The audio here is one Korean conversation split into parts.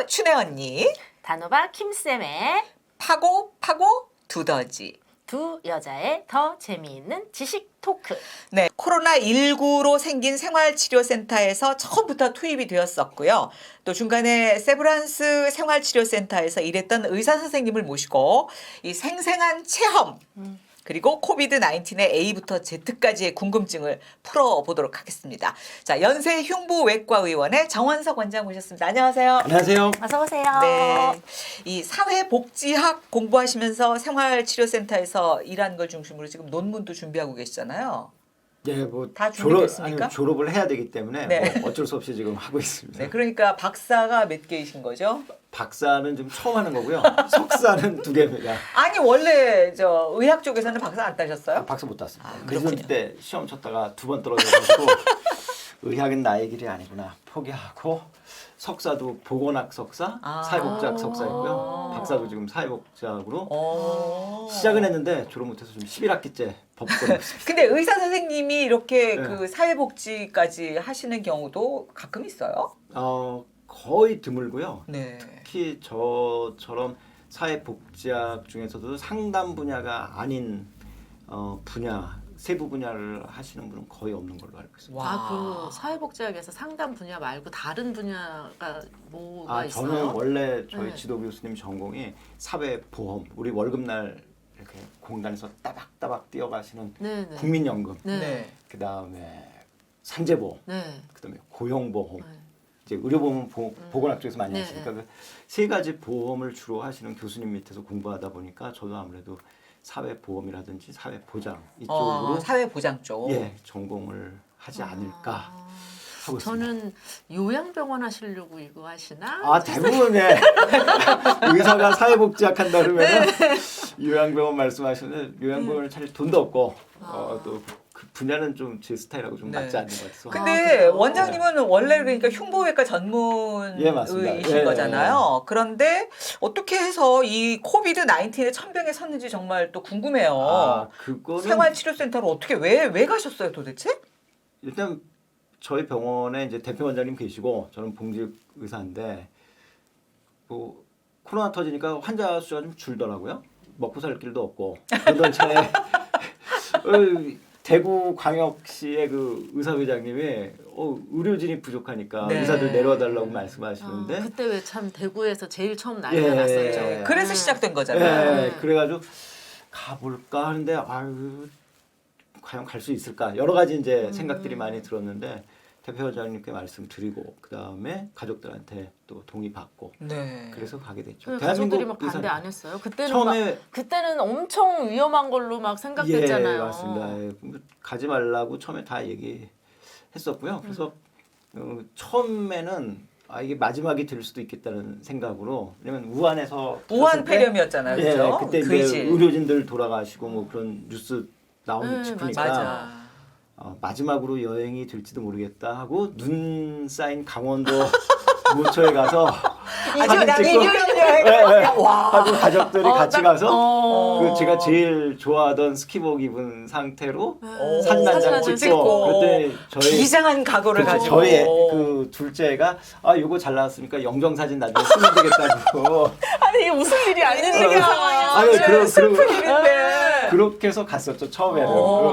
춘혜 언니. 단호박 킴쌤의 파고 두더지. 두 여자의 더 재미있는 지식 토크. 네, 코로나19로 생긴 생활치료센터에서 처음부터 투입이 되었었고요. 또 중간에 세브란스 생활치료센터에서 일했던 의사 선생님을 모시고 이 생생한 체험 그리고 코비드-19의 A부터 Z까지의 궁금증을 풀어보도록 하겠습니다. 자, 연세 흉부외과의원의 정원석 원장 모셨습니다. 안녕하세요. 안녕하세요. 어서 오세요. 네, 이 사회복지학 공부하시면서 생활치료센터에서 일하는 걸 중심으로 지금 논문도 준비하고 계시잖아요. 예, 뭐 다 준비됐습니까? 졸업을 해야 되기 때문에 네. 뭐 어쩔 수 없이 지금 하고 있습니다. 네, 그러니까 박사가 몇 개이신 거죠? 박사는 지금 처음 하는 거고요. 석사는 2개입니다. 아니 원래 저 의학 쪽에서는 박사 안 따셨어요? 박사 못 땄습니다. 그렇군요. 미술 때 시험 쳤다가 2번 떨어져가지고 의학은 나의 길이 아니구나 포기하고 석사도 보건학 석사, 사회복지학 석사이고요. 박사도 지금 사회복지학으로 시작은 했는데 졸업 못해서 지금 11학기째 법대로 있습니다. 근데 의사 선생님이 이렇게 네. 그 사회복지까지 하시는 경우도 가끔 있어요? 거의 드물고요. 네. 특히 저처럼 사회복지학 중에서도 상담 분야가 아닌 분야, 세부 분야를 하시는 분은 거의 없는 걸로 알고 있습니다. 그 사회복지학에서 상담 분야 말고 다른 분야가 뭐가 있어요? 저는 원래 저희 네. 지도 교수님 전공이 사회보험, 우리 월급날 이렇게 공단에서 따박따박 뛰어가시는 네네. 국민연금, 네. 네. 그 다음에 산재보험, 네. 그 다음에 고용보험, 네. 이제 의료보험은 보건학 쪽에서 많이 네, 하시니까 그 세 가지 보험을 주로 하시는 교수님 밑에서 공부하다 보니까 저도 아무래도 사회보험이라든지 사회보장 이쪽으로 사회보장 쪽. 예 전공을 하지 않을까 하고 있습니다. 저는 요양병원 하시려고 이거 하시나? 대부분의 의사가 사회복지학 한다 그러면 요양병원 말씀하시는데 요양병원을 차릴 돈도 없고 또 그 분야는 좀 제 스타일하고 좀 네. 맞지 않는 것 같아서. 근데 그래요? 원장님은 원래 그러니까 흉부외과 전문의이신 예, 맞습니다. 거잖아요. 그런데 어떻게 해서 이 코비드-19의 천병에 섰는지 정말 또 궁금해요. 그거는 생활치료센터로 어떻게 왜 가셨어요 도대체? 일단 저희 병원에 이제 대표 원장님 계시고 저는 봉직 의사인데 뭐 코로나 터지니까 환자 수가 좀 줄더라고요. 먹고 살 길도 없고 그러던 차에 대구 광역시의 그 의사회장님이 의료진이 부족하니까 네. 의사들 내려와 달라고 말씀하시는데 그때 왜 참 대구에서 제일 처음 난리가 났었죠. 그래서 시작된 거잖아요. 예, 그래가지고 가볼까 하는데 과연 갈 수 있을까 여러 가지 이제 생각들이 많이 들었는데 대표 원장님께 말씀드리고 그 다음에 가족들한테 또 동의 받고 네. 그래서 가게 됐죠. 왜 가족들이 막 반대 의사들. 안 했어요? 그때는 처음에 그때는 엄청 위험한 걸로 막 생각됐잖아요. 예, 맞습니다. 예, 가지 말라고 처음에 다 얘기했었고요. 그래서 처음에는 이게 마지막이 될 수도 있겠다는 생각으로 왜냐면 우한에서 우한 탔을 때 폐렴이었잖아요, 그렇죠? 그때 이제 의질. 의료진들 돌아가시고 뭐 그런 뉴스 나오고 싶으니까 맞아. 마지막으로 여행이 될지도 모르겠다 하고 눈 쌓인 강원도 모처에 가서 사진 찍고 하고 가족들이 같이 가서 그 제가 제일 좋아하던 스키복 입은 상태로 사진 한 장 찍고 그랬더니 저희 비장한 각오를 그렇죠. 가지고 저희 그 둘째가 요거 잘 나왔으니까 영정 사진 나중에 쓰면 되겠다고 아니 이게 무슨 일이 아닌 아니, 그런 슬픈 일인데. 그렇게 해서 갔었죠 처음에는.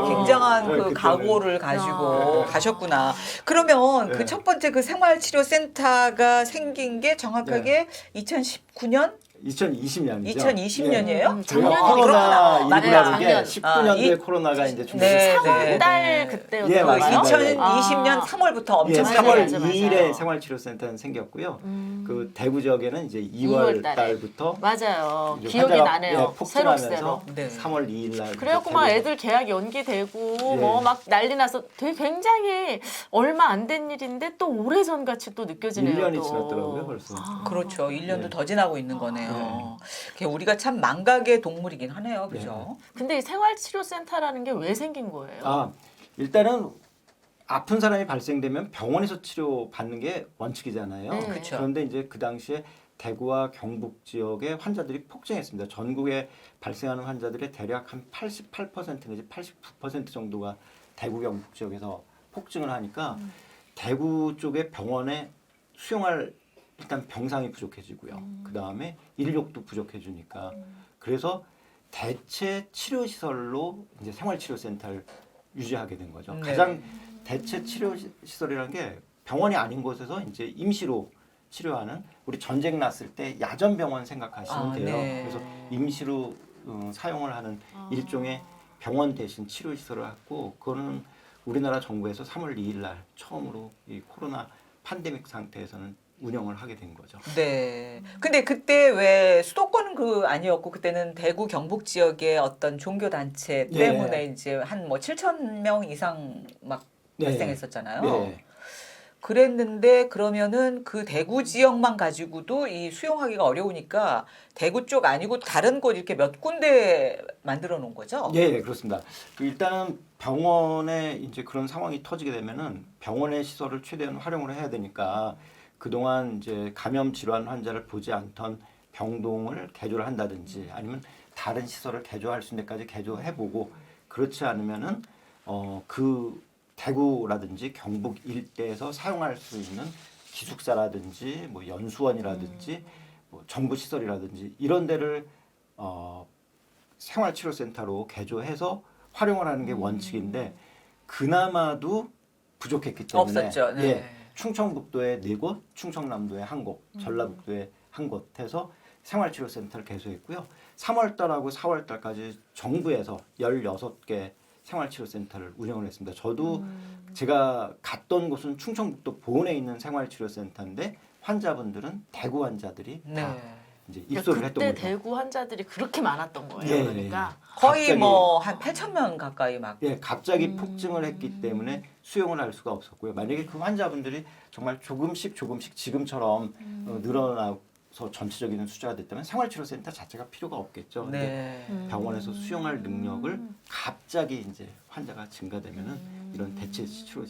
굉장한 그 그때는. 각오를 가지고 가셨구나. 그러면 네. 그 첫 번째 그 생활치료센터가 생긴 게 정확하게 2019년? 2020년이죠. 2020년이에요? 저희가 작년이구나. 코로나 맞아요. 19라는 게 작년. 19년도에 코로나가 이제 중국에서 네, 시작되고 3달 그때였어요. 예, 맞습니다. 2020년 3월부터 엄청 예, 3월 맞아요, 맞아요. 2일에 생활치료센터는 생겼고요. 그 대구 지역에는 이제 2월 2월 달에. 달부터 맞아요. 이제 기억이 환자가, 나네요. 폭증하면서 새록새록. 네. 3월 2일 날 그래갖고 막 애들 계약 연기되고 예. 뭐 막 난리 나서 되게 굉장히 얼마 안 된 일인데 또 오래전 같이 또 느껴지네요. 1년이 또. 지났더라고요, 벌써. 그렇죠. 1년도 네. 더 지나고 있는 거네요. 우리가 참 망각의 동물이긴 하네요. 그죠? 근데 이 생활치료센터라는 게 왜 생긴 거예요? 일단은 아픈 사람이 발생되면 병원에서 치료 받는 게 원칙이잖아요. 네. 그렇죠. 그런데 이제 그 당시에 대구와 경북 지역의 환자들이 폭증했습니다. 전국에 발생하는 환자들의 대략 한 88% 내지 89% 정도가 대구 경북 지역에서 폭증을 하니까 대구 쪽의 병원에 수용할 일단 병상이 부족해지고요. 그 다음에 인력도 부족해지니까 그래서 대체 치료 시설로 이제 생활치료센터를 유지하게 된 거죠. 네. 가장 대체 치료 시설이라는 게 병원이 아닌 곳에서 이제 임시로 치료하는 우리 전쟁 났을 때 야전 병원 생각하시면 돼요. 네. 그래서 임시로 사용을 하는 일종의 병원 대신 치료 시설을 갖고 그거는 우리나라 정부에서 3월 2일 날 처음으로 이 코로나 팬데믹 상태에서는 운영을 하게 된 거죠. 네. 근데 그때 왜 수도권은 그 아니었고 그때는 대구 경북 지역의 어떤 종교 단체 예. 때문에 이제 한 뭐 7천 명 이상 막 네. 발생했었잖아요. 네. 그랬는데 그러면은 그 대구 지역만 가지고도 이 수용하기가 어려우니까 대구 쪽 아니고 다른 곳 이렇게 몇 군데 만들어 놓은 거죠? 예, 그렇습니다. 그 일단은 병원에 이제 그런 상황이 터지게 되면은 병원의 시설을 최대한 활용을 해야 되니까 그동안 이제 감염 질환 환자를 보지 않던 병동을 개조를 한다든지 아니면 다른 시설을 개조할 수 있는 데까지 개조해보고 그렇지 않으면은 그 대구라든지 경북 일대에서 사용할 수 있는 기숙사라든지 뭐 연수원이라든지 뭐 정부 시설이라든지 이런 데를 생활치료센터로 개조해서 활용을 하는 게 원칙인데 그나마도 부족했기 때문에 없었죠. 네. 예, 충청북도에 4곳, 충청남도에 1곳, 전라북도에 1곳 해서 생활치료센터를 개소했고요. 3월달하고 4월달까지 정부에서 16개 생활치료센터를 운영을 했습니다. 저도 제가 갔던 곳은 충청북도 보은에 있는 생활치료센터인데 환자분들은 대구 환자들이 네. 다 이제 입소를 했던 그때 거죠. 대구 환자들이 그렇게 많았던 거예요. 예, 그러니까 거의 갑자기- 뭐 한 8천 명 가까이 막. 예, 갑자기 폭증을 했기 때문에 수용을 할 수가 없었고요. 만약에 그 환자분들이 정말 조금씩 지금처럼 늘어나서 전체적인 숫자가 됐다면 생활치료센터 자체가 필요가 없겠죠. 근데 네. 병원에서 수용할 능력을 갑자기 이제 환자가 증가되면은 이런 대체 치료를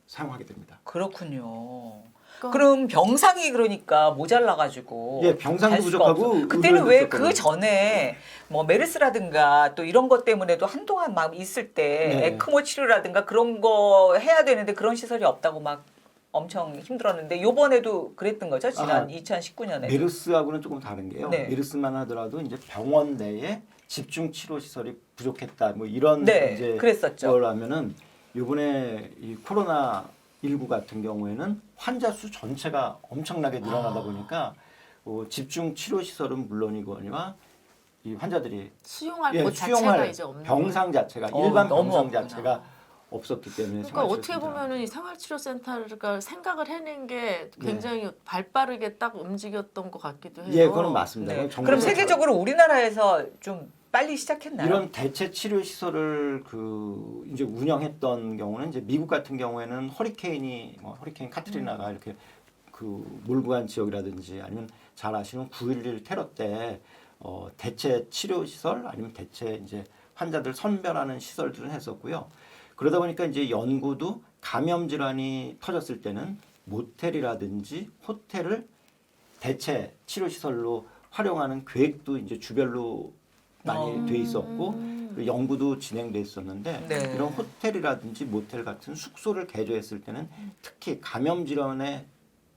사용하게 됩니다. 그렇군요. 그러니까 그럼 병상이 그러니까 모자라가지고 예, 병상도 갈 수가 부족하고 없어. 그때는 의료인도 왜 그 부족하고. 전에 뭐 메르스라든가 또 이런 것 때문에도 한동안 막 있을 때 네. 에크모 치료라든가 그런 거 해야 되는데 그런 시설이 없다고 막 엄청 힘들었는데 요번에도 그랬던 거죠? 지난 2019년에. 메르스하고는 조금 다른 게요. 네. 메르스만 하더라도 이제 병원 내에 집중 치료 시설이 부족했다. 뭐 이런 네, 이제 그랬었죠. 걸 하면은 이번에 이 코로나 19 같은 경우에는 환자 수 전체가 엄청나게 늘어나다 보니까 집중 치료 시설은 물론이거니와 이 환자들이 수용할 예, 곳 자체가 수용할 이제 없는 병상 자체가 일반 너무 병상 없구나. 자체가 없었기 때문에 그러니까 어떻게 생활치료센터는- 보면은 이 생활치료센터가 생각을 해낸 게 네. 굉장히 발빠르게 딱 움직였던 것 같기도 해요. 예, 그건 맞습니다. 네. 그건 그럼 정부에서 세계적으로 우리나라에서 좀 빨리 시작했나요? 이런 대체 치료 시설을 그 이제 운영했던 경우는 이제 미국 같은 경우에는 허리케인 카트리나가 이렇게 그 몰고 간 지역이라든지 아니면 잘 아시는 9.11 테러 때 대체 치료 시설 아니면 대체 이제 환자들 선별하는 시설들은 했었고요. 그러다 보니까 이제 연구도 감염 질환이 터졌을 때는 모텔이라든지 호텔을 대체 치료 시설로 활용하는 계획도 이제 주별로 많이 돼 있었고 연구도 진행돼 있었는데 네. 이런 호텔이라든지 모텔 같은 숙소를 개조했을 때는 특히 감염 질환에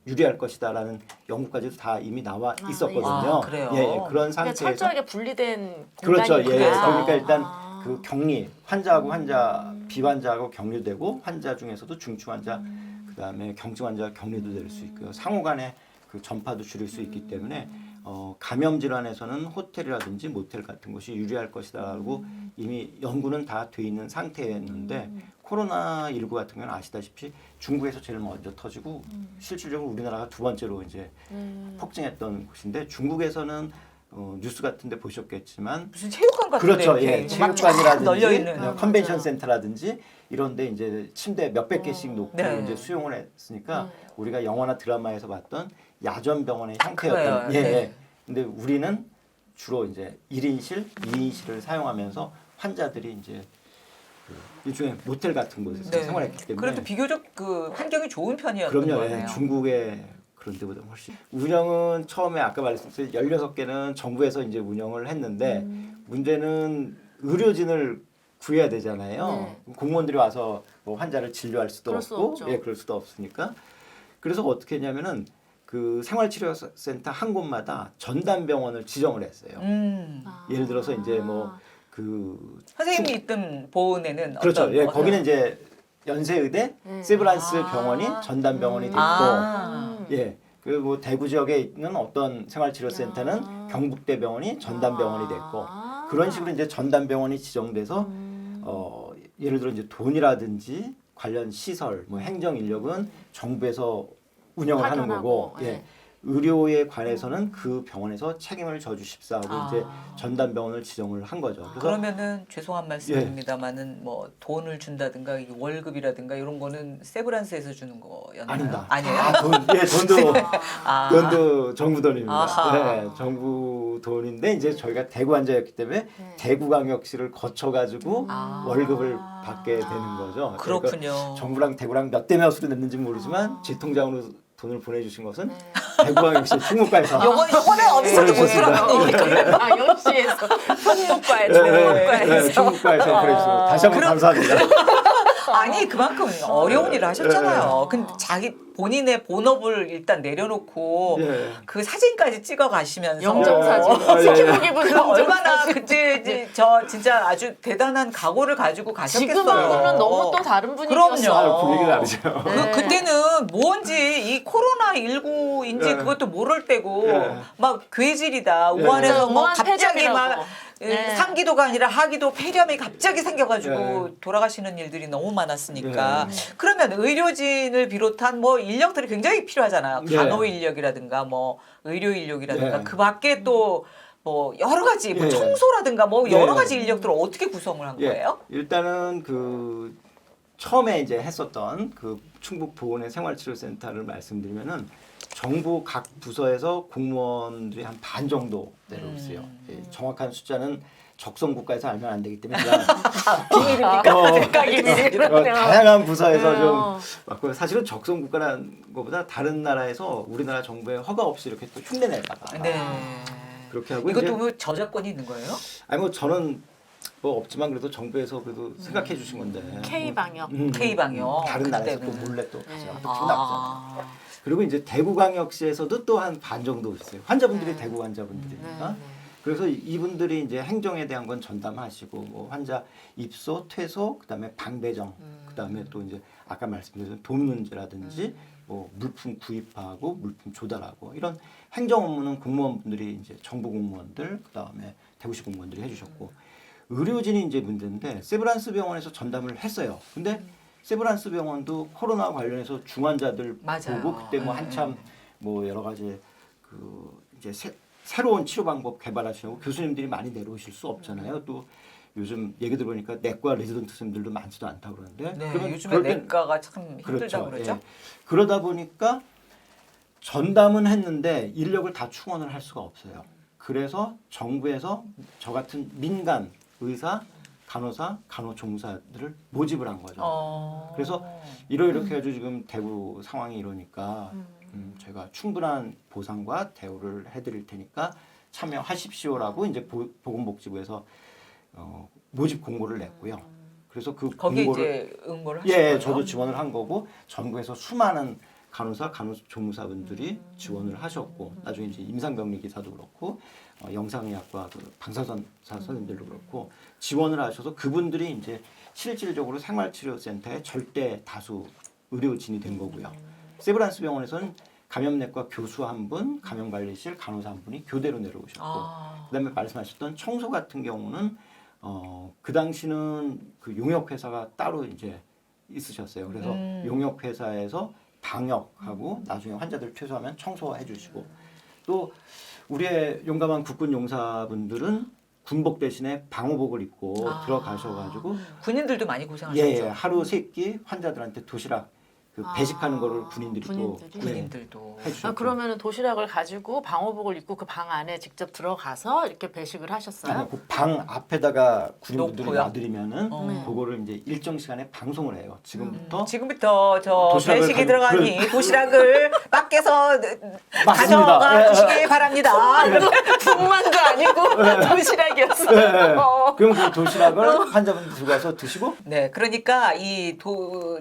유리할 것이다라는 연구까지도 다 이미 나와 있었거든요. 아, 그래요? 예, 예, 그런 그러니까 상태에서 철저하게 분리된 그렇죠. 예, 공간이구나. 그러니까 일단 아. 그 격리 환자하고 환자 비환자하고 격리되고 환자 중에서도 중증 환자 그다음에 경증 환자 격리도 될 수 있고요. 상호간에 그 전파도 줄일 수 있기 때문에 감염 질환에서는 호텔이라든지 모텔 같은 곳이 유리할 것이다라고 이미 연구는 다 돼 있는 상태였는데 코로나 19 같은 경우는 아시다시피 중국에서 제일 먼저 터지고 실질적으로 우리나라가 두 번째로 이제 폭증했던 곳인데 중국에서는 뉴스 같은데 보셨겠지만 무슨 체육관 같은 그렇죠. 데 예, 이렇게 막쫙 체육관이라든지 널려 있는. 컨벤션 센터라든지 이런데 이제 침대 몇백 개씩 놓고 네. 이제 수용을 했으니까 우리가 영화나 드라마에서 봤던 야전 병원의 그거예요. 형태였던 예. 네. 예. 근데 우리는 주로 이제 1인실, 2인실을 사용하면서 환자들이 이제 그 일종의 모텔 같은 곳에서 네. 생활했기 때문에 그래도 비교적 그 환경이 좋은 편이었던 그럼요. 거네요. 예, 중국의 그런 데보다 훨씬 운영은 처음에 아까 말씀드린 16개는 정부에서 이제 운영을 했는데 문제는 의료진을 구해야 되잖아요. 공무원들이 와서 뭐 환자를 진료할 수도 그럴 수 없고 없죠. 예, 그럴 수도 없으니까 그래서 어떻게 했냐면은 그 그 생활치료센터 한 곳마다 전담병원을 지정을 했어요. 예를 들어서 이제 뭐 그 선생님이 있던 보은에는 그렇죠. 어떤 예, 거기는 이제 연세의대 세브란스 병원이 전담병원이 돼 있고, 예, 그리고 뭐 대구 지역에 있는 어떤 생활치료센터는 경북대병원이 전담병원이 됐고, 그런 식으로 이제 전담병원이 지정돼서 예를 들어 이제 돈이라든지 관련 시설, 뭐 행정 인력은 정부에서 운영을 하는 거고, 예. 의료에 관해서는 그 병원에서 책임을 져주십사 하고 이제 전담병원을 지정을 한 거죠. 그래서 그러면은 죄송한 말씀입니다만은 뭐 돈을 준다든가 이 월급이라든가 이런 거는 세브란스에서 주는 거였나요? 아닙니다. 아니에요? 돈도 정부 돈입니다. 아하. 네, 정부 돈인데 이제 저희가 대구 환자였기 때문에 대구광역시를 거쳐가지고 월급을 받게 되는 거죠. 그렇군요. 그러니까 정부랑 대구랑 몇 대 몇으로 냈는지 모르지만 제 통장으로 돈을 보내주신 것은 대구광역시 충무과에서. 요거는 어디서도 못 들었는 얘기예요. 역시에서 충무과에서. 네, 충무과에서 보내주시고 다시 한번 감사합니다. 아니 그만큼 어려운 일을 하셨잖아요. 근데 자기 본인의 본업을 일단 내려놓고 예. 그 사진까지 찍어 가시면서 영정사진. 지켜보기 그 보는 얼마나 그때 저 진짜 아주 대단한 각오를 가지고 가셨겠어요. 지금하고는 너무 또 다른 분위기였어요. 분위기 다르죠. 그때는 뭔지 이 코로나 19인지 예. 그것도 모를 때고 예. 막 괴질이다 우한에서 뭐 우한 갑자기 폐렴이라고. 막 네. 상기도가 아니라 하기도 폐렴이 갑자기 생겨가지고 예. 돌아가시는 일들이 너무 많았으니까 그러면 의료진을 비롯한 뭐 인력들이 굉장히 필요하잖아요. 예. 간호 인력이라든가 뭐 의료 인력이라든가 예. 그 밖에 또 뭐 여러 가지 뭐 예. 청소라든가 뭐 여러 예. 가지 인력들을 어떻게 구성을 한 거예요? 일단은 그 처음에 이제 했었던 그 충북 보건의 생활치료센터를 말씀드리면은 정부 각 부서에서 공무원들이 한 반 정도 내려오세요. 예, 정확한 숫자는 적성국가에서 알면 안 되기 때문에 그냥 비밀입니까? 다양한 부서에서 좀 맞고 사실은 적성국가라는 것보다 다른 나라에서 우리나라 정부의 허가 없이 이렇게 또 흉내내다가 네. 그렇게 하고 이것도 이제 뭐 저작권이 있는 거예요? 아니 뭐 저는 뭐 없지만 그래도 정부에서 그래도 생각해 주신 건데 K방역. K방역. 다른 나라에서 또 그때는. 몰래 또 가져가 또 아. 나쁘잖아요. 그리고 이제 대구광역시에서도 또 한 반 정도 있어요. 환자분들이 대구 환자분들이니까. 그래서 이분들이 이제 행정에 대한 건 전담하시고 뭐 환자 입소, 퇴소, 그다음에 방배정, 그다음에 또 이제 아까 말씀드린 돈 문제라든지 뭐 물품 구입하고 물품 조달하고 이런 행정 업무는 공무원분들이 이제 정부 공무원들 그다음에 대구시 공무원들이 해주셨고 의료진이 이제 문제인데 세브란스 병원에서 전담을 했어요. 근데 세브란스 병원도 코로나 관련해서 중환자들 맞아요. 보고 그때 뭐 한참 뭐 여러 가지 그 이제 새로운 치료 방법 개발하시고 교수님들이 많이 내려오실 수 없잖아요. 또 요즘 얘기 들어보니까 내과 레지던트 선생님들도 많지도 않다고 그러는데 네, 그러면 요즘에 그럴 땐- 내과가 참 힘들다고 그러죠. 예. 그러다 보니까 전담은 했는데 인력을 다 충원을 할 수가 없어요. 그래서 정부에서 저 같은 민간 의사, 간호사, 간호조무사들을 모집을 한 거죠. 그래서 이렇게 해가지고 지금 대구 상황이 이러니까 제가 충분한 보상과 대우를 해드릴 테니까 참여하십시오라고 이제 보건복지부에서 모집 공고를 냈고요. 그래서 그 거기 공고를 이제 응모를 하신 예, 거예요? 저도 지원을 한 거고 전국에서 수많은 간호사, 간호조무사분들이 지원을 하셨고 나중에 이제 임상병리 기사도 그렇고 영상의학과 그 방사선사 선생님들도 그렇고 지원을 하셔서 그분들이 이제 실질적으로 생활치료센터의 절대 다수 의료진이 된 거고요. 세브란스 병원에서는 감염내과 교수 한 분, 감염관리실 간호사 한 분이 교대로 내려오셨고 그다음에 말씀하셨던 청소 같은 경우는 그 당시는 그 용역회사가 따로 이제 있으셨어요. 그래서 용역회사에서 방역하고 나중에 환자들 퇴소하면 청소해 주시고 또 우리의 용감한 국군 용사분들은 군복 대신에 방호복을 입고 들어가셔가지고 군인들도 많이 고생하셨죠. 예, 하루 세 끼 환자들한테 도시락 그 배식하는 거를 군인들이 군인들이? 또 군인들도. 해주셨고 그러면은 도시락을 가지고 방호복을 입고 그 방 안에 직접 들어가서 이렇게 배식을 하셨어요? 그 방 앞에다가 군인분들이 놓고요? 놔드리면은 그거를 이제 일정 시간에 방송을 해요. 지금부터 지금부터 저 도시락을 배식이 들어가니 그래. 도시락을 밖에서 맞습니다. 가져가 예. 주시기 바랍니다. 분만도 아니고 도시락이었어요. 네. 그럼 그 도시락을 환자분들 들어가서 드시고 네, 그러니까 이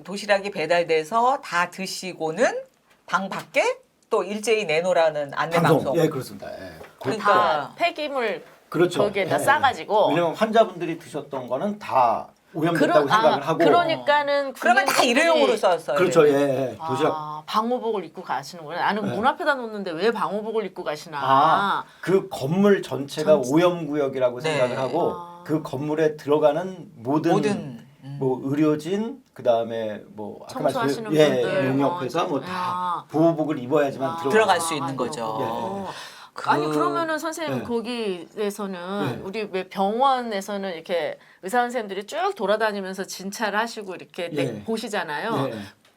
도시락이 배달돼서 다 드시고는 방 밖에 또 일제히 내놓으라는 안내 방송. 방송. 예, 그렇습니다. 예. 그러니까 다 폐기물 그렇죠. 거기에다 예, 싸가지고. 왜냐면 환자분들이 드셨던 거는 다 오염됐다고 생각을 하고. 그러니까는 그러면 다 일회용으로 썼어요. 그렇죠. 예, 예. 도시락. 방호복을 입고 가시는구나. 나는 네. 문 앞에다 놓는데 왜 방호복을 입고 가시나. 그 건물 전체가 오염구역이라고 네. 생각을 하고 그 건물에 들어가는 모든 뭐 의료진 그다음에 뭐 아까 청소하시는 말씀드린 분들, 용역회사 뭐 다 보호복을 입어야지만 들어갈 수 있는 거죠. 예. 아니 그러면은 선생님 네. 거기에서는 네. 우리 왜 병원에서는 이렇게 의사 선생님들이 쭉 돌아다니면서 진찰을 하시고 이렇게 예. 보시잖아요. 예.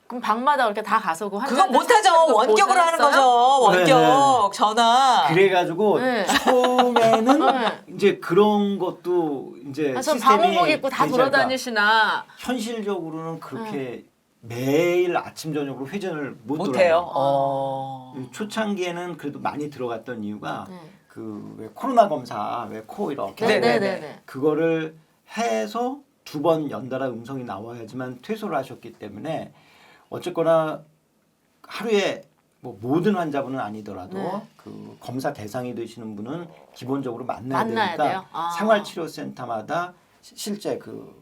그럼 방마다 이렇게 다 가서 그 그건 못하죠. 원격으로 하는 거죠. 원격 전화. 그래가지고 네. 처음에는 네. 이제 그런 것도 이제 전 시스템이 방호복 입고 다 되지 않을까. 돌아다니시나. 현실적으로는 그렇게 매일 아침 저녁으로 회전을 못해요. 돌아요. 초창기에는 그래도 많이 들어갔던 이유가 그 왜 코로나 검사 왜 코 이렇게 네네네. 그거를 해서 2번 연달아 음성이 나와야지만 퇴소를 하셨기 때문에 어쨌거나 하루에 뭐 모든 환자분은 아니더라도 네. 그 검사 대상이 되시는 분은 기본적으로 만나야 만나야 되니까 돼요? 생활치료센터마다 실제 그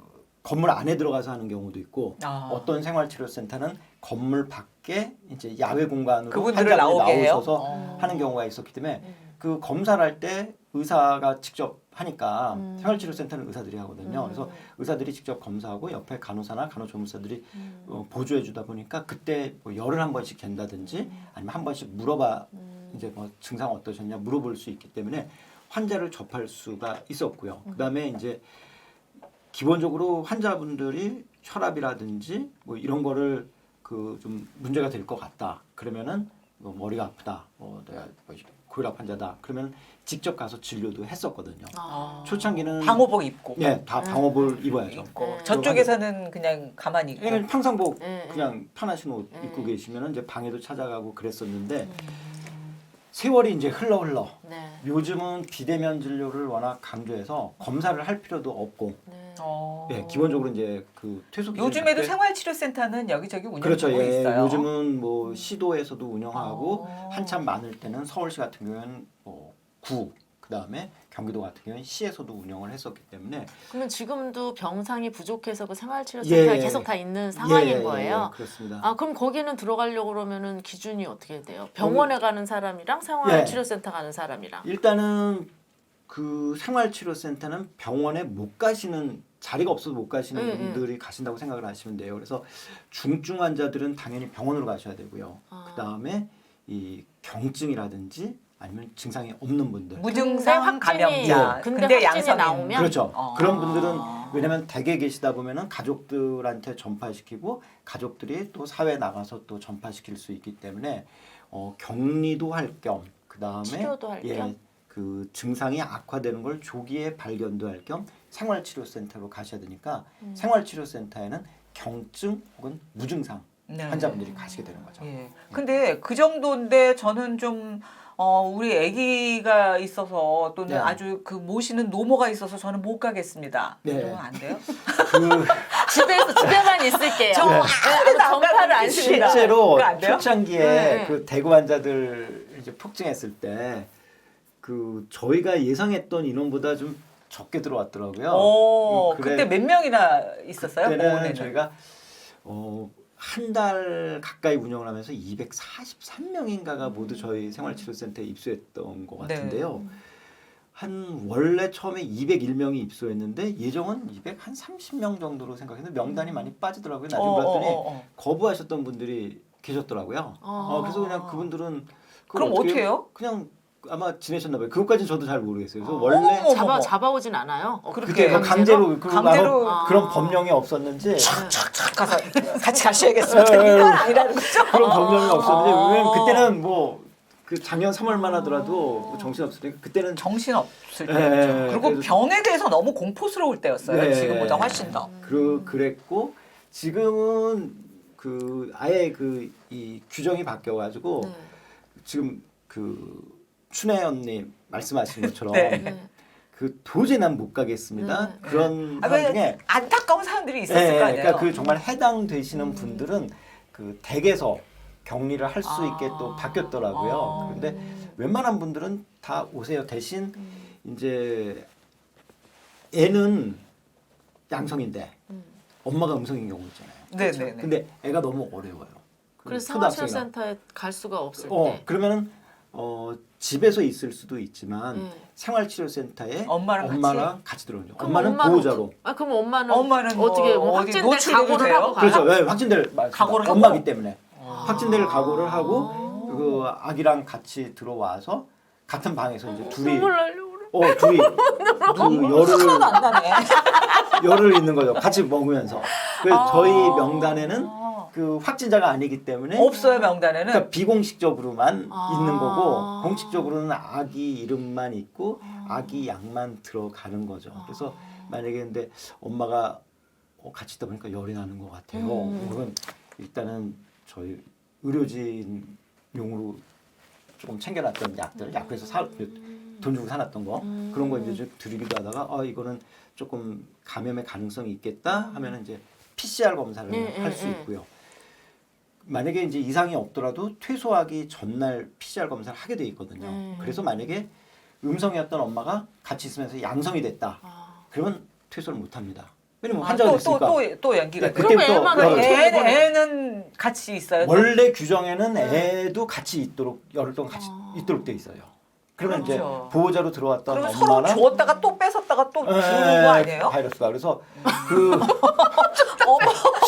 건물 안에 들어가서 하는 경우도 있고 어떤 생활치료센터는 건물 밖에 이제 야외 공간으로 그분들을 환자분이 나오게 해요? 나오셔서 하는 경우가 있었기 때문에 그 검사를 할 때 의사가 직접 하니까 생활치료센터는 의사들이 하거든요. 그래서 의사들이 직접 검사하고 옆에 간호사나 간호조무사들이 보조해 주다 보니까 그때 뭐 열을 한 번씩 잰다든지 아니면 한 번씩 물어봐 이제 뭐 증상 어떠셨냐 물어볼 수 있기 때문에 환자를 접할 수가 있었고요. 그다음에 이제 기본적으로 환자분들이 혈압이라든지 뭐 이런 거를 그 좀 문제가 될 것 같다. 그러면은 뭐 머리가 아프다. 내가 고혈압 환자다. 그러면 직접 가서 진료도 했었거든요. 초창기는 방호복 입고. 예, 다 방호복을 입어야죠. 입고. 저쪽에서는 그냥 가만히 있고. 왜냐면 평상복 그냥 편하신 옷 입고 계시면은 이제 방에도 찾아가고 그랬었는데 세월이 이제 흘러 네. 요즘은 비대면 진료를 워낙 강조해서 검사를 할 필요도 없고 예, 기본적으로 이제 그 퇴소 요즘에도 생활치료센터는 여기저기 운영되고 그렇죠. 예, 있어요. 요즘은 뭐 시도에서도 운영하고 한참 많을 때는 서울시 같은 경우에는 뭐 구 그다음에 경기도 같은 경우에는 시에서도 운영을 했었기 때문에 그러면 지금도 병상이 부족해서 그 생활치료센터에 예. 계속 다 있는 상황인 거예요. 그렇습니다. 그럼 거기는 들어가려고 그러면은 기준이 어떻게 돼요? 병원에 가는 사람이랑 생활치료센터 가는 사람이랑. 일단은 그 생활치료센터는 병원에 못 가시는 자리가 없어서 못 가시는 분들이 가신다고 생각을 하시면 돼요. 그래서 중증 환자들은 당연히 병원으로 가셔야 되고요. 그다음에 이 경증이라든지 아니면 증상이 없는 분들. 무증상 감염자. 근데 확진이 양성인. 나오면 그렇죠. 그런 분들은 왜냐면 댁에 계시다 보면은 가족들한테 전파시키고 가족들이 또 사회에 나가서 또 전파시킬 수 있기 때문에 격리도 할 겸 그다음에 치료도 할 겸? 그 증상이 악화되는 걸 조기에 발견도 할 겸 생활치료센터로 가셔야 되니까 생활치료센터에는 경증 혹은 무증상 환자분들이 가시게 되는 거죠. 예. 근데 그 정도인데 저는 좀 우리 아기가 있어서 또는 네. 아주 그 모시는 노모가 있어서 저는 못 가겠습니다. 네. 그러면 안 돼요? 그 집에만 있을게요. 저 아무데도 안 전파를 안 가는 씁니다. 실제로 그거 안 돼요? 초창기에 네. 그 대구 환자들 이제 폭증했을 때 그 저희가 예상했던 인원보다 좀 적게 들어왔더라고요. 그때 몇 명이나 있었어요? 그때는 보훈에는? 저희가 한 달 가까이 운영을 하면서 243명인가가 모두 저희 생활치료센터에 입소했던 것 같은데요. 한 원래 처음에 201명이 입소했는데 예정은 230명 정도로 생각했는데 명단이 많이 빠지더라고요. 나중에 봤더니 거부하셨던 분들이 계셨더라고요. 그래서 그냥 그분들은 그럼 어떻게 해요? 그냥 아마 지내셨나 봐요. 그것까지는 저도 잘 모르겠어요. 그래서 원래 잡아오진 않아요. 그때 뭐 강제로 강제로 그런 법령이 없었는지 착 가서 같이 가셔야겠습니다. 이건 아니라는 거죠? 그런 법령이 없었는데 왜냐면 그때는 뭐 그 작년 3월만 하더라도 정신 없으니까 그때는 정신 없을 예, 때였죠. 그리고 그래서- 병에 대해서 너무 공포스러울 때였어요. 네. 지금보다 훨씬 더. 그랬고 지금은 그 아예 그 이 규정이 바뀌어가지고 지금 그 춘혜 언니 말씀하신 것처럼 네. 그 도저히 난 못 가겠습니다. 그런 아, 사람 왜 중에 안타까운 사람들이 있었을 거 아니에요. 그러니까 그 정말 해당되시는 분들은 그 댁에서 격리를 할 수 있게 또 바뀌었더라고요. 그런데 웬만한 분들은 다 오세요. 대신 이제 애는 양성인데 엄마가 음성인 경우 있잖아요. 네네네. 근데 애가 너무 어려워요. 그래서 초등학생이나. 생활치료센터에 갈 수가 없을 때. 그러면은 집에서 있을 수도 있지만 네. 생활치료센터에 엄마랑 같이 들어오죠. 그럼 엄마는 엄마는 보호자로. 그럼 엄마는 어디 어떻게 확진될 노출돼도 각오를 돼요? 하고 가요? 그렇죠. 네, 확진될 각오를 하고? 엄마기 때문에 확진될 각오를 하고 그 아기랑 같이 들어와서 같은 방에서 이제 둘이 눈물 나려고 그래. 둘이 그 하나도 안 나네. 열을 있는 거죠. 같이 먹으면서. 그래서 저희 명단에는 그 확진자가 아니기 때문에 없어요 명단에는. 그러니까 비공식적으로만 있는 거고 아. 공식적으로는 아기 이름만 있고 아기 약만 들어가는 거죠. 그래서 만약에 근데 엄마가 같이 있다 보니까 열이 나는 것 같아요. 그러면 일단은 저희 의료진용으로 조금 챙겨놨던 약들, 약국에서 돈 주고 사놨던 거 그런 거 이제 좀 드리기도 하다가 이거는 조금 감염의 가능성이 있겠다 하면은 이제 PCR 검사를 할 수 있고요. 만약에 이제 이상이 없더라도 퇴소하기 전날 PCR 검사를 하게 돼 있거든요. 그래서 만약에 음성이었던 엄마가 같이 있으면서 양성이 됐다. 그러면 퇴소를 못 합니다. 왜냐면 환자가 됐으니까. 또 연기가 네, 돼요. 그럼 그때부터 애만 열을 애는 같이 있어요. 원래 규정에는 애도 같이 있도록 열흘 동안 같이 있도록 돼 있어요. 그러면 그렇죠. 이제 보호자로 들어왔던 그럼 서로 엄마랑 주었다가 또 뺏었다가 또 주는 거 아니에요? 바이러스가. 그래서 그 어머,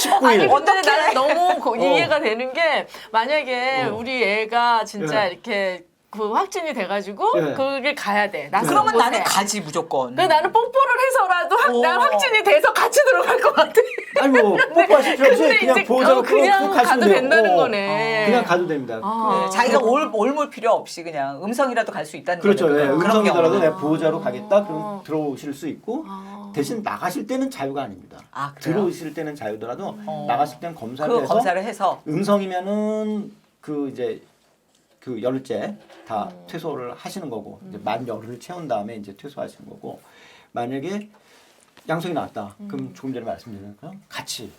19일 근데 나는 너무 이해가 되는 게 만약에 우리 애가 진짜 네. 이렇게 그 확진이 돼가지고 네. 거길 가야 돼. 나 그러면 나는 가지 무조건. 그래 나는 뽀뽀를 해서라도 난 확진이 돼서 같이 들어갈 것 같아. 아니 뭐 뽀뽀하실 필요 없이 근데 그냥 이제 보호자로 그냥 가시면 가도 돼요. 된다는 거네. 그냥 가도 됩니다. 네, 자기가 옮을 필요 없이 그냥 음성이라도 갈 수 있다는 그렇죠. 거죠. 예, 그런 음성이더라도 경우는. 내가 보호자로 가겠다. 그럼 들어오실 수 있고 대신 나가실 때는 자유가 아닙니다. 아, 그래요? 들어오실 때는 자유더라도 나가실 때는 검사를 그 해서 검사를 해서 음성이면은 그 이제 그 열흘째 다 퇴소를 하시는 거고 이제 만 열흘을 채운 다음에 이제 퇴소하시는 거고 만약에 양성이 나왔다. 그럼 조금 전에 말씀드린 것처럼 같이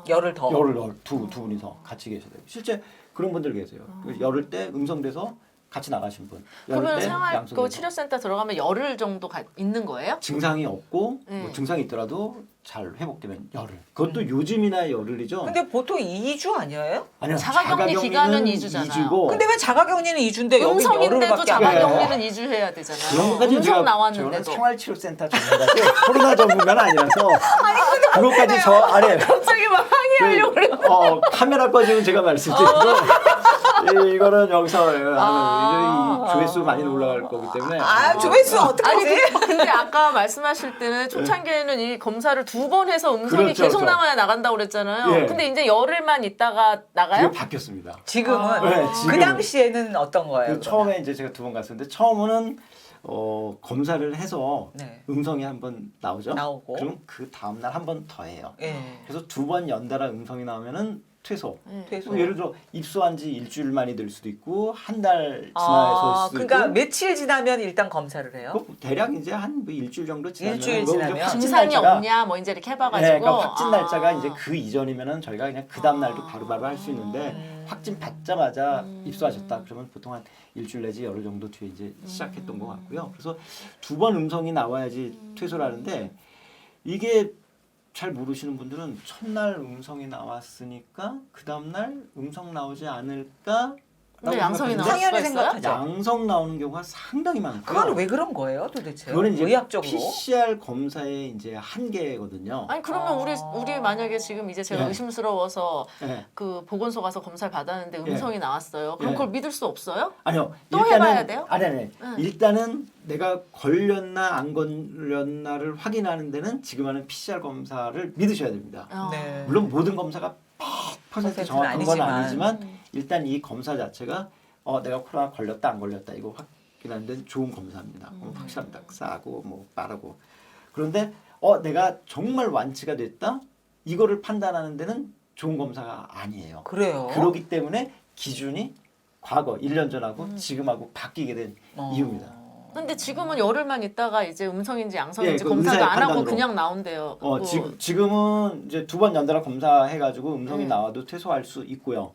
열을 더. 열흘 두 분이서 같이 계셔야 돼요. 실제 그런 분들 계세요. 그 열흘 때 음성돼서 같이 나가신 분. 열흘 그러면 때 생활 양성돼서. 그 치료센터 들어가면 열흘 정도 있는 거예요? 증상이 없고 뭐 증상이 있더라도 잘 회복되면 열흘. 그것도 요즘이나 열흘이죠. 근데 보통 2주 아니에요? 아니요. 자가격리 기간은 2주잖아요. 2주고 근데 왜 자가격리는 2주인데 여기 음성인데도 열흘밖에 안 돼요? 자가격리는 2주 해야 그런 되잖아요. 것까지 음성 나왔는데도. 생활치료센터 전문가지 코로나 전문가는 아니라서 그것까지 저 아래 갑자기 막 항의하려고 그래. 카메라 꺼지면 제가 말씀드리고 이거는 여기서 이 조회수 많이 올라갈 거기 때문에 조회수 아니 어떡하지? 근데 아까 말씀하실 때는 초창기에는 이 검사를 2번 해서 음성이 그렇죠, 계속 그렇죠. 나와야 나간다고 그랬잖아요. 예. 근데 이제 열흘만 있다가 나가요? 그게 바뀌었습니다. 지금은 네, 그 지금은. 당시에는 어떤 거예요? 그 처음에 이제 제가 2번 갔었는데 처음은 검사를 해서 네. 음성이 한번 나오죠. 나오고. 그럼 그 다음 날 한 번 더 해요. 예. 그래서 2번 연달아 음성이 나오면은 퇴소. 퇴소. 예를 들어 입소한 지 일주일 만이 될 수도 있고 한 달 지나서 올 수도 그러니까 있고. 며칠 지나면 일단 검사를 해요? 그 대략 이제 한 일주일 정도 지나면 일주일 지나면 확진 증상이 날짜가- 없냐 뭐 이제 이렇게 해봐가지고 네, 그러니까 확진 날짜가 이제 그 이전이면은 저희가 그냥 그 다음 날도 바로바로 할 수 있는데 음. 확진 받자마자 입소하셨다 그러면 보통 한 일주일 내지 열흘 정도 뒤에 이제 시작했던 것 같고요. 그래서 2번 음성이 나와야지 퇴소를 하는데 이게 잘 모르시는 분들은 첫날 음성이 나왔으니까 그 다음 날 음성 나오지 않을까? 근데 양성이 나올 당연히 수가 있어요? 생각하죠. 양성 나오는 경우가 상당히 많고요. 그건 왜 그런 거예요, 도대체? 그거는 이제 의학적으로? PCR 검사의 이제 한계거든요. 아니 그러면 우리 만약에 지금 이제 제가 네. 의심스러워서 네. 그 보건소 가서 검사를 받았는데 음성이 나왔어요. 그럼 네. 그걸 믿을 수 없어요? 아니요. 또 해봐야 돼요? 아니. 일단은 내가 걸렸나 안 걸렸나를 확인하는 데는 지금 하는 PCR 검사를 믿으셔야 됩니다. 네. 물론 모든 검사가 100% 정확한 건 아니지만. 아니지만 일단 이 검사 자체가 내가 코로나 걸렸다 안 걸렸다 이거 확인하는 데는 좋은 검사입니다. 확실합니다. 싸고 뭐 빠르고. 그런데 내가 정말 완치가 됐다 이거를 판단하는 데는 좋은 검사가 아니에요. 그래요? 그렇기 때문에 기준이 과거 1년 전하고 지금하고 바뀌게 된 이유입니다. 근데 지금은 열흘만 있다가 이제 음성인지 양성인지 그 검사도 의사의 안 하고 판단으로. 그냥 나온대요. 지금은 이제 2번 연달아 검사해가지고 음성이 네. 나와도 퇴소할 수 있고요.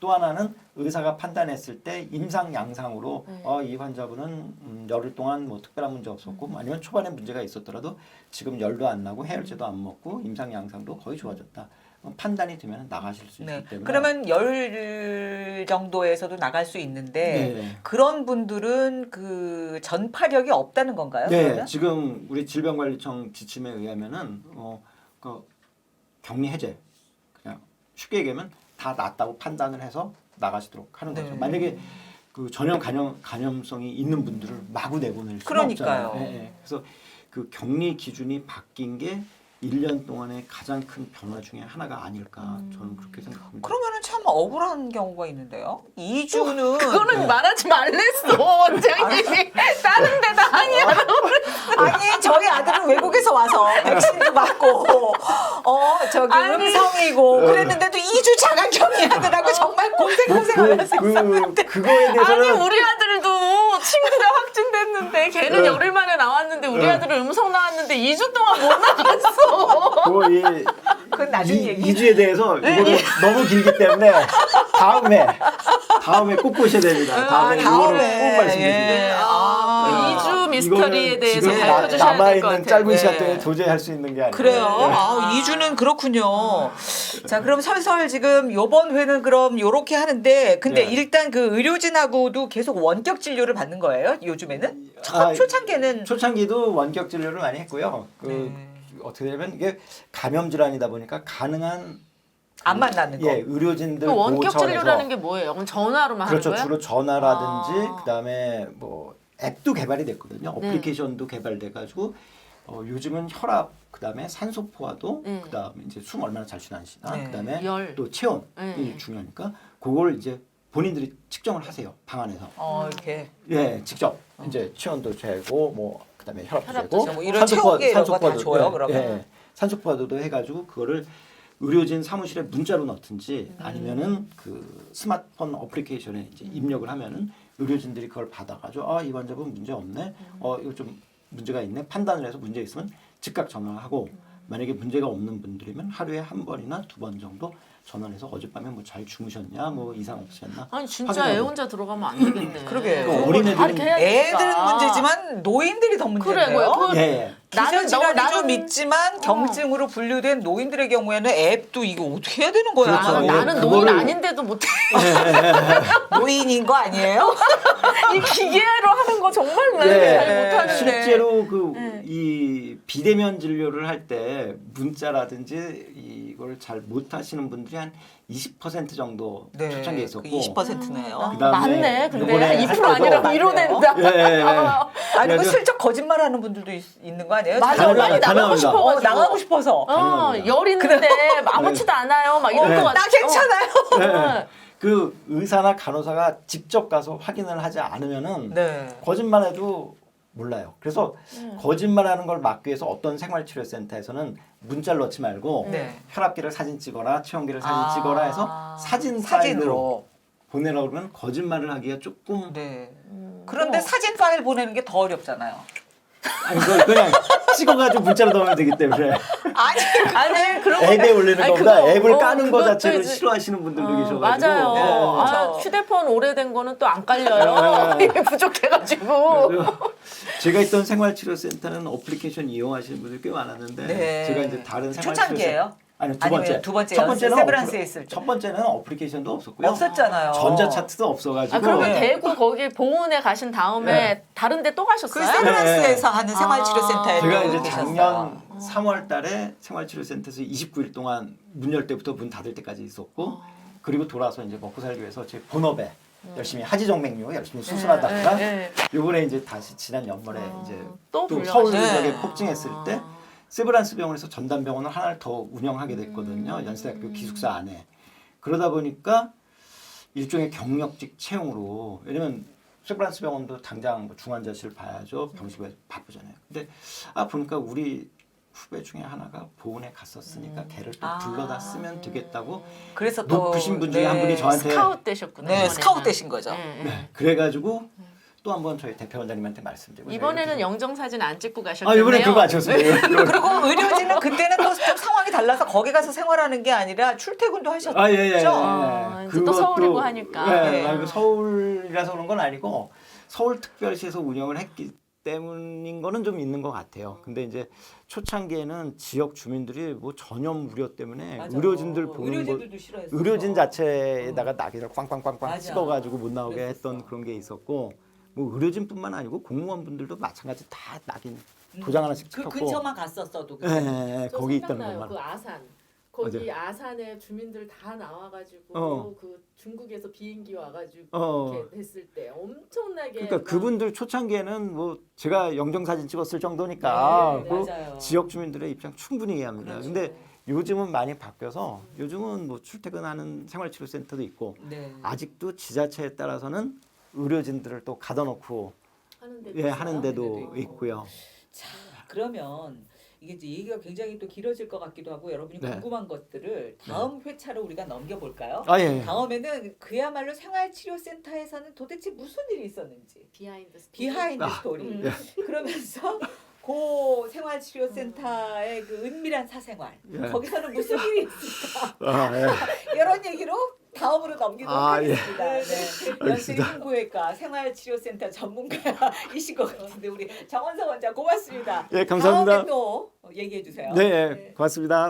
또 하나는 의사가 판단했을 때 임상 양상으로 이 환자분은 열흘 동안 뭐 특별한 문제 없었고 아니면 초반에 문제가 있었더라도 지금 열도 안 나고 해열제도 안 먹고 임상 양상도 거의 좋아졌다. 판단이 되면 나가실 수 있기 때문에. 그러면 열 정도에서도 나갈 수 있는데 네. 그런 분들은 그 전파력이 없다는 건가요? 네, 그러면? 지금 우리 질병관리청 지침에 의하면은 그 격리 해제 그냥 쉽게 얘기하면 다 낫다고 판단을 해서 나가시도록 하는 거죠. 네. 만약에 그 전염 감염성이 있는 분들을 마구 내보낼 수는 그러니까요. 없잖아요. 네. 그래서 그 격리 기준이 바뀐 게 1년 동안의 가장 큰 변화 중에 하나가 아닐까 저는 그렇게 생각합니다. 그러면은 참 억울한 경우가 있는데요. 2주는 그거는 말하지 말랬어 원장님이. 다른 데다 항의하라고. 아니 저희 아들은 외국에서 와서 백신도 맞고 저기 아니. 음성이고 그랬는데도 2주 자가격리 하느라고 정말 고생하면서 그거에 대해서는 아니 우리 아들도 친구가 확진됐는데 걔는 열흘 만에 나왔는데 우리 아들은 음성 나왔는데 2주 동안 못 나갔어. 그건 나중 얘기. 2주에 대해서 이거는 너무 길기 때문에 다음에 꼭 보셔야 됩니다. 다음에 이거를 꼭 말씀드립니다. 2주 미스터리에 이거는 대해서 지금 밝혀주셔야 될 것 남아있는 같아요. 짧은 시간 네. 동안에 도저히 할 수 있는 게 아니에요. 그래요. 네. 2주는 그렇군요. 자, 그럼 설설 지금 요번 회는 그럼 요렇게 하는데 근데 네. 일단 그 의료진하고도 계속 원격 진료를 받는 거예요? 요즘에는? 아, 초창기에는 초창기도 원격 진료를 많이 했고요. 네. 어떻게 되면 이게 감염 질환이다 보니까 가능한 안 만나는 거. 의료진들 그 원격 보호 차원에서 진료라는 게 뭐예요? 그럼 전화로만 그렇죠. 하는 거예요? 주로 전화라든지 아. 그다음에 뭐 앱도 개발이 됐거든요. 네. 어플리케이션도 개발돼 가지고 요즘은 혈압 그다음에 산소 포화도 네. 그다음에 이제 숨 얼마나 잘 쉬나시나 네. 그다음에 열. 또 체온이 네. 중요하니까 그걸 이제 본인들이 측정을 하세요. 방 안에서. 이렇게. 예, 직접 이제 체온도 재고 뭐 그다음에 혈압도 혈압도 재고 재고. 뭐 이런 체온계 이런 거 다 줘요, 그러면? 예, 산소 포화도도 해가지고 그거를 의료진 사무실에 문자로 넣든지 아니면은 그 스마트폰 어플리케이션에 이제 입력을 하면은 의료진들이 그걸 받아가지고 이 환자분 문제 없네, 이거 좀 문제가 있네 판단을 해서 문제 있으면 즉각 전화하고 만약에 문제가 없는 분들이면 하루에 한 번이나 2번 정도 전화를 해서 어젯밤에 뭐 잘 주무셨냐, 뭐 이상 없으셨나. 아니 진짜 확인하고. 애 혼자 들어가면 안 되겠네. 그러게. 그걸 어린애들은 다 이렇게 해야 되니까. 애들은 문제지만 노인들이 더 문제인데요. 그래, 예. 나는 기저질환이 좀 나는- 있지만 경증으로 분류된 노인들의 경우에는 앱도 이거 어떻게 해야 되는 거야? 그렇죠. 예. 나는 노인 그거를- 아닌데도 못해. 노인인 거 아니에요? 이 기계로 하는 거 정말 나는 네. 잘 못하는데. 실제로 이 비대면 진료를 할 때 문자라든지 이걸 잘 못하시는 분들이 한 20% 정도 초창기에 있었고 20%네요. 그다음에 맞네. 근데 이번에 2% 할 아니라 때도- 위로 된다. 예. 아니 그 그래서- 슬쩍 거짓말하는 분들도 있는 거 아니에요? 맞아, 잘 빨리 가능합니다. 나가고 싶어가지고. 나가고 싶어서. 가능합니다. 열 있는데 아무렇지도 않아요. 막 이럴 네. 것 같아. 나 괜찮아요. 어. 그 의사나 간호사가 직접 가서 확인을 하지 않으면은 네. 거짓말해도 몰라요. 그래서 거짓말하는 걸 막기 위해서 어떤 생활치료센터에서는 문자를 넣지 말고 네. 혈압계를 사진 찍어라, 체온계를 사진 찍어라 해서 사진 파일로 사진으로. 보내라고 그러면 거짓말을 하기가 조금 네. 그런데 사진 파일 보내는 게 더 어렵잖아요. 아니 그걸 그냥 찍어가지고 문자로 넣으면 되기 때문에 아니 그런 앱에 올리는 아니, 것보다 그거- 앱을 까는 거 그것도 자체를 이제- 싫어하시는 분들도 계셔가지고 맞아요. 네. 아, 휴대폰 오래된 거는 또 안 깔려요. 이게 부족해가지고. 그래서 제가 있던 생활치료센터는 어플리케이션 이용하시는 분들이 꽤 많았는데 네. 제가 이제 다른 초창기예요? 아니요 아니면 두 번째 첫 번째는 세브란스에 있을 때. 첫 번째는 어플리케이션도 없었고요. 없었잖아요. 전자차트도 없어가지고 아 그러면 네. 대구 거기 보훈에 가신 다음에 네. 다른데 또 그 가셨어요? 세브란스에서 하는 생활치료센터에 제가 이제 계셨어요. 작년 3월달에 생활치료센터에서 29일 동안 문 열 때부터 문 닫을 때까지 있었고 그리고 돌아서 이제 먹고 살기 위해서 제 본업에 열심히 하지정맥류 열심히 수술하다가 요번에 이제 다시 지난 연말에 이제 또 또 불려가지고. 서울 네. 지역에 폭증했을 때 세브란스 병원에서 전담병원을 하나를 더 운영하게 됐거든요. 연세대학교 기숙사 안에. 그러다 보니까 일종의 경력직 채용으로 왜냐면 세브란스 병원도 당장 뭐 중환자실 봐야죠. 병실에 바쁘잖아요. 근데 보니까 우리 후배 중에 하나가 보훈에 갔었으니까 걔를 또 불러다 쓰면 되겠다고 그래서 또 높으신 분 중에 한 분이 저한테 스카웃 되셨구나. 네, 이번에는. 스카웃 되신 거죠. 네, 네. 네, 그래가지고 또 한 번 저희 대표원장님한테 말씀드리고 이번에는 영정 사진 안 찍고 가셨겠네요. 이번에 그거 안 쳤어요. 그리고 의료진은 그때는 또 좀 상황이 달라서 거기 가서 생활하는 게 아니라 출퇴근도 하셨죠? 예. 이제 또 서울이고 하니까. 네. 그 서울이라서 그런 건 아니고 서울특별시에서 운영을 했기 때문인 거는 좀 있는 것 같아요. 근데 이제 초창기에는 지역 주민들이 뭐 전염 우려 때문에 맞아. 의료진들 보는 의료진들도 싫어했어. 의료진 자체에다가 낙인을 꽝꽝꽝꽝 맞아. 찍어가지고 못 나오게 그랬었어. 했던 그런 게 있었고 뭐 의료진뿐만 아니고 공무원분들도 마찬가지 다 낙인 도장 하나씩 그 찍혔고 근처만 갔었어도 네, 저 거기 있다는 생각나요. 것만. 그 아산. 거기 아산에 주민들 다 나와가지고 그 중국에서 비행기 와가지고 이렇게 됐을 때 엄청나게 그러니까 막 그분들 초창기에는 뭐 제가 영정 사진 찍었을 정도니까 네, 그 맞아요. 지역 주민들의 입장 충분히 이해합니다. 그렇죠. 근데 요즘은 많이 바뀌어서 요즘은 뭐 출퇴근하는 생활치료센터도 있고 네. 아직도 지자체에 따라서는 의료진들을 또 가둬놓고 하는 데도 있고요. 자, 그러면 이게 이제 얘기가 굉장히 또 길어질 것 같기도 하고 여러분이 네. 궁금한 것들을 다음 회차로 우리가 넘겨볼까요? 예. 다음에는 그야말로 생활치료센터에서는 도대체 무슨 일이 있었는지 비하인드 스토리. 비하인드 스토리 그러면서 고 생활치료센터의 그 은밀한 사생활 거기서는 무슨 일이 있을까 이런 얘기로 다음으로 넘기도록 하겠습니다. 네. 연수리 흉부외과 생활치료센터 전문가이신 것 같은데 우리 정원석 원장 고맙습니다. 예, 감사합니다. 다음에 또 얘기해 주세요. 네, 고맙습니다.